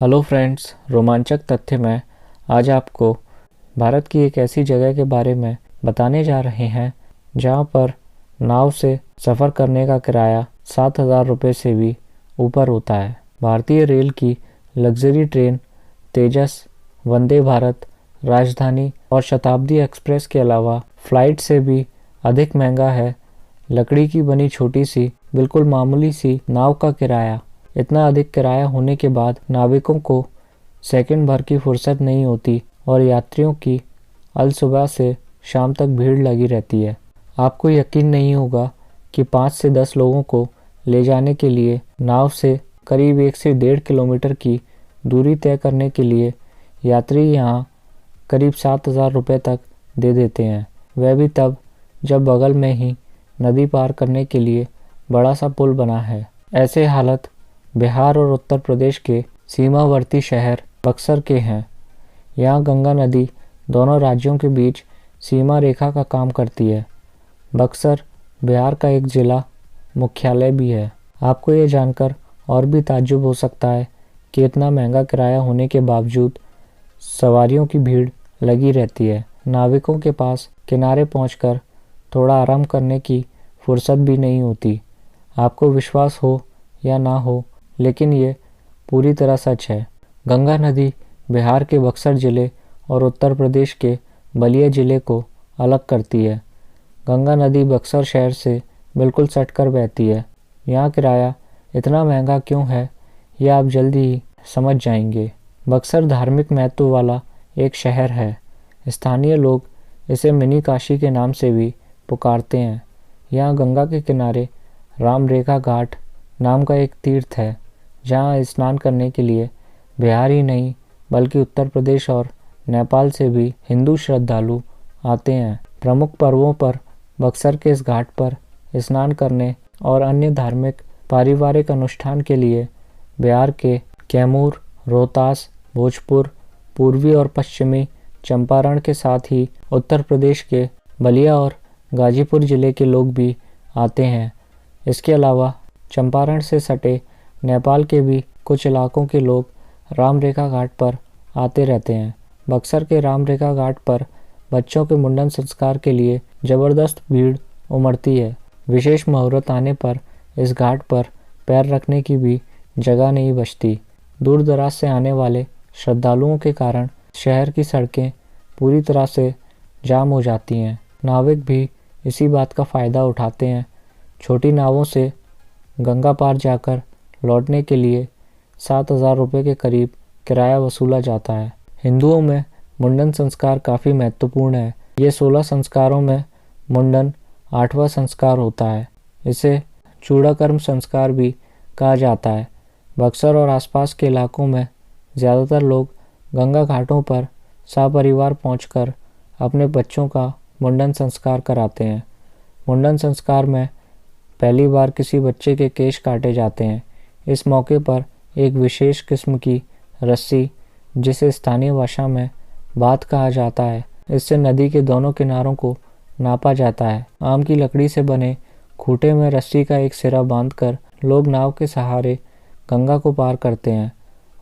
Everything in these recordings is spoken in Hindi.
हेलो फ्रेंड्स, रोमांचक तथ्य में आज आपको भारत की एक ऐसी जगह के बारे में बताने जा रहे हैं जहां पर नाव से सफ़र करने का किराया 7,000 रुपये से भी ऊपर होता है। भारतीय रेल की लग्जरी ट्रेन तेजस, वंदे भारत, राजधानी और शताब्दी एक्सप्रेस के अलावा फ्लाइट से भी अधिक महंगा है लकड़ी की बनी छोटी सी बिल्कुल मामूली सी नाव का किराया। इतना अधिक किराया होने के बाद नाविकों को सेकंड भर की फुर्सत नहीं होती और यात्रियों की अलसुबह से शाम तक भीड़ लगी रहती है। आपको यकीन नहीं होगा कि 5 से 10 लोगों को ले जाने के लिए नाव से करीब 1 से 1.5 किलोमीटर की दूरी तय करने के लिए यात्री यहाँ करीब 7,000 रुपये तक दे देते हैं, वह भी तब जब बगल में ही नदी पार करने के लिए बड़ा सा पुल बना है। ऐसे हालत बिहार और उत्तर प्रदेश के सीमावर्ती शहर बक्सर के हैं। यहाँ गंगा नदी दोनों राज्यों के बीच सीमा रेखा का काम करती है। बक्सर बिहार का एक जिला मुख्यालय भी है। आपको ये जानकर और भी ताज्जुब हो सकता है कि इतना महंगा किराया होने के बावजूद सवारियों की भीड़ लगी रहती है। नाविकों के पास किनारे पहुंचकर थोड़ा आराम करने की फुर्सत भी नहीं होती। आपको विश्वास हो या ना हो, लेकिन ये पूरी तरह सच है। गंगा नदी बिहार के बक्सर ज़िले और उत्तर प्रदेश के बलिया ज़िले को अलग करती है। गंगा नदी बक्सर शहर से बिल्कुल सटकर बहती है। यहाँ किराया इतना महंगा क्यों है, यह आप जल्दी ही समझ जाएंगे। बक्सर धार्मिक महत्व वाला एक शहर है। स्थानीय लोग इसे मिनी काशी के नाम से भी पुकारते हैं। यहाँ गंगा के किनारे राम रेखा घाट नाम का एक तीर्थ है, जहाँ स्नान करने के लिए बिहार ही नहीं बल्कि उत्तर प्रदेश और नेपाल से भी हिंदू श्रद्धालु आते हैं। प्रमुख पर्वों पर बक्सर के इस घाट पर स्नान करने और अन्य धार्मिक पारिवारिक अनुष्ठान के लिए बिहार के कैमूर, रोहतास, भोजपुर, पूर्वी और पश्चिमी चंपारण के साथ ही उत्तर प्रदेश के बलिया और गाजीपुर जिले के लोग भी आते हैं। इसके अलावा चंपारण से सटे नेपाल के भी कुछ इलाकों के लोग राम रेखा घाट पर आते रहते हैं। बक्सर के राम रेखा घाट पर बच्चों के मुंडन संस्कार के लिए ज़बरदस्त भीड़ उमड़ती है। विशेष मुहूर्त आने पर इस घाट पर पैर रखने की भी जगह नहीं बचती। दूर दराज से आने वाले श्रद्धालुओं के कारण शहर की सड़कें पूरी तरह से जाम हो जाती हैं। नाविक भी इसी बात का फ़ायदा उठाते हैं। छोटी नावों से गंगा पार जाकर लौटने के लिए 7,000 रुपये के करीब किराया वसूला जाता है। हिंदुओं में मुंडन संस्कार काफ़ी महत्वपूर्ण है। ये 16 संस्कारों में मुंडन 8वां संस्कार होता है। इसे चूड़ाकर्म संस्कार भी कहा जाता है। बक्सर और आसपास के इलाकों में ज़्यादातर लोग गंगा घाटों पर सपरिवार पहुंचकर अपने बच्चों का मुंडन संस्कार कराते हैं। मुंडन संस्कार में पहली बार किसी बच्चे के केश काटे जाते हैं। इस मौके पर एक विशेष किस्म की रस्सी, जिसे स्थानीय भाषा में बात कहा जाता है, इससे नदी के दोनों किनारों को नापा जाता है। आम की लकड़ी से बने खूंटे में रस्सी का एक सिरा बांधकर लोग नाव के सहारे गंगा को पार करते हैं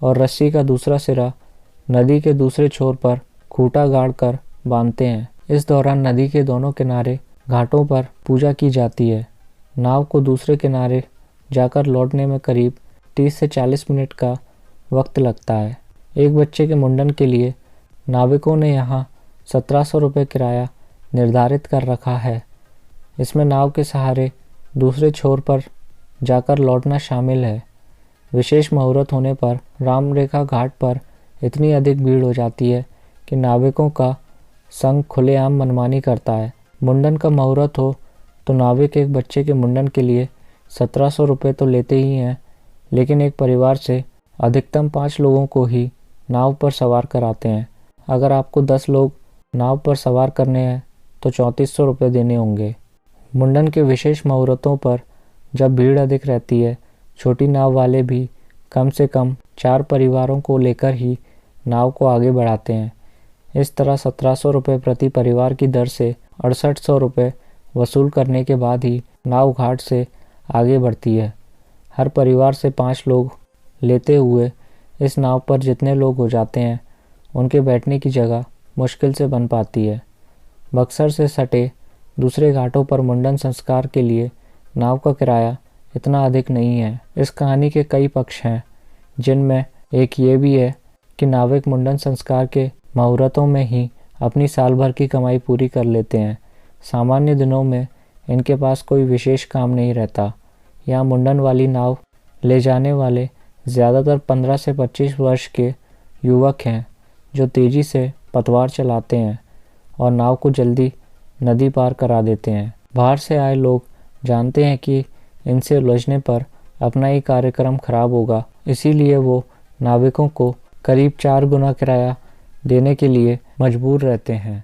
और रस्सी का दूसरा सिरा नदी के दूसरे छोर पर खूंटा गाड़कर बांधते हैं। इस दौरान नदी के दोनों किनारे घाटों पर पूजा की जाती है। नाव को दूसरे किनारे जाकर लौटने में करीब 30 से 40 मिनट का वक्त लगता है। एक बच्चे के मुंडन के लिए नाविकों ने यहाँ 1700 रुपये किराया निर्धारित कर रखा है। इसमें नाव के सहारे दूसरे छोर पर जाकर लौटना शामिल है। विशेष मुहूर्त होने पर राम रेखा घाट पर इतनी अधिक भीड़ हो जाती है कि नाविकों का संग खुलेआम मनमानी करता है। मुंडन का मुहूर्त हो तो नाविक एक बच्चे के मुंडन के लिए 1700 रुपये तो लेते ही हैं, लेकिन एक परिवार से अधिकतम 5 लोगों को ही नाव पर सवार कराते हैं। अगर आपको 10 लोग नाव पर सवार करने हैं तो 3400 रुपये देने होंगे। मुंडन के विशेष मुहूर्तों पर जब भीड़ अधिक रहती है, छोटी नाव वाले भी कम से कम 4 परिवारों को लेकर ही नाव को आगे बढ़ाते हैं। इस तरह 1700 रुपये प्रति परिवार की दर से 6800 रुपये वसूल करने के बाद ही नाव घाट से आगे बढ़ती है। हर परिवार से 5 लोग लेते हुए इस नाव पर जितने लोग हो जाते हैं उनके बैठने की जगह मुश्किल से बन पाती है। बक्सर से सटे दूसरे घाटों पर मुंडन संस्कार के लिए नाव का किराया इतना अधिक नहीं है। इस कहानी के कई पक्ष हैं, जिनमें एक ये भी है कि नाविक मुंडन संस्कार के मुहूर्तों में ही अपनी साल भर की कमाई पूरी कर लेते हैं। सामान्य दिनों में इनके पास कोई विशेष काम नहीं रहता। यहाँ मुंडन वाली नाव ले जाने वाले ज़्यादातर 15 से 25 वर्ष के युवक हैं, जो तेज़ी से पतवार चलाते हैं और नाव को जल्दी नदी पार करा देते हैं। बाहर से आए लोग जानते हैं कि इनसे उलझने पर अपना ही कार्यक्रम खराब होगा, इसीलिए वो नाविकों को करीब 4 गुना किराया देने के लिए मजबूर रहते हैं।